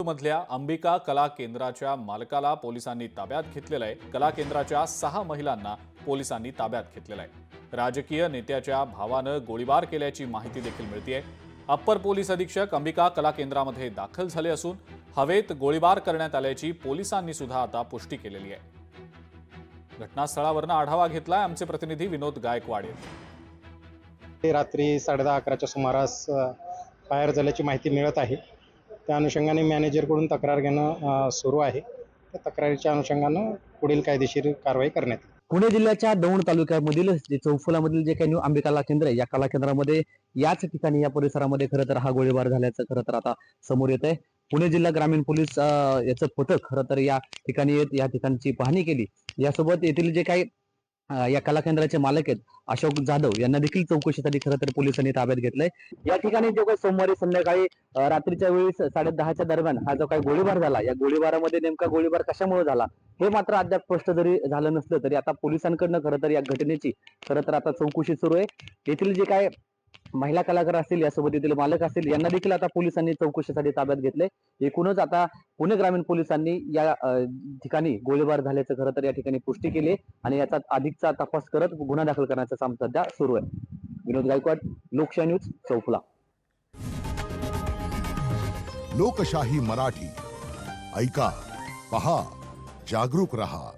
मधल्या अंबिका कला केंद्राच्या मालकाला पोलिसांनी ताब्यात घेतलेलं आहे। कला केंद्राच्या 6 महिलांना पोलिसांनी ताब्यात घेतलेलं आहे। राजकीय नेत्याच्या भावानं गोळीबार केल्याची माहिती देखील मिळतेय। अप्पर पोलीस अधीक्षक अंबिका कला केंद्रामध्ये दाखल झाले असून हवेत गोळीबार करण्यात आल्याची पोलिसांनी सुद्धा आता पुष्टी केलेली आहे। घटनास्थळावरून आढावा घेतलाय आमचे प्रतिनिधी विनोद गायकवाड यांनी। रात्री 10:30-11च्या सुमारास फायर झाल्याची माहिती मिळत आहे। त्या अनुषंगाने मॅनेजरकडून तक्रार घेणं सुरू आहे। त्या तक्रारीच्या अनुषंगाने पुढील कायदेशीर कारवाई करण्यात येईल। पुणे जिल्ह्याच्या दौंड तालुक्यामधील चौफुलामधील जे काही न्यू अंबिका कला केंद्र आहे, या कला केंद्रामध्ये याच ठिकाणी या परिसरामध्ये खरं तर हा गोळीबार झाल्याचं खरं तर आता समोर येत आहे। पुणे जिल्हा ग्रामीण पोलीस याचं पथक खरं तर या ठिकाणी येत या ठिकाणची पाहणी केली। यासोबत येथील जे काही या कला केंद्राचे मालक आहेत अशोक जाधव यांना देखील चौकशीसाठी खरं तर पोलिसांनी ताब्यात घेतलंय। या ठिकाणी जो काही सोमवारी संध्याकाळी रात्रीच्या वेळी 10:30च्या दरम्यान हा जो काही गोळीबार झाला, या गोळीबारामध्ये नेमका गोळीबार कशामुळे झाला हे मात्र अद्याप स्पष्ट जरी झालं नसलं तरी आता पोलिसांकडनं खरं तर या घटनेची खरं तर आता चौकशी सुरू आहे। येथील जे काय महिला कलाकार असतील यासोबत येथील मालक असतील यांना देखील आता पोलिसांनी चौकशीसाठी ताब्यात घेतले। एकूणच आता पुणे ग्रामीण पोलिसांनी या ठिकाणी गोळीबार झाल्याचं खरं तर या ठिकाणी पुष्टी केली आणि याचा अधिकचा तपास करत गुन्हा दाखल करण्याचं काम सध्या सुरू आहे। विनोद गायकवाड, लोकशाही न्यूज, चौफुला। लोकशाही मराठी ऐका, पहा, जागरूक रहा।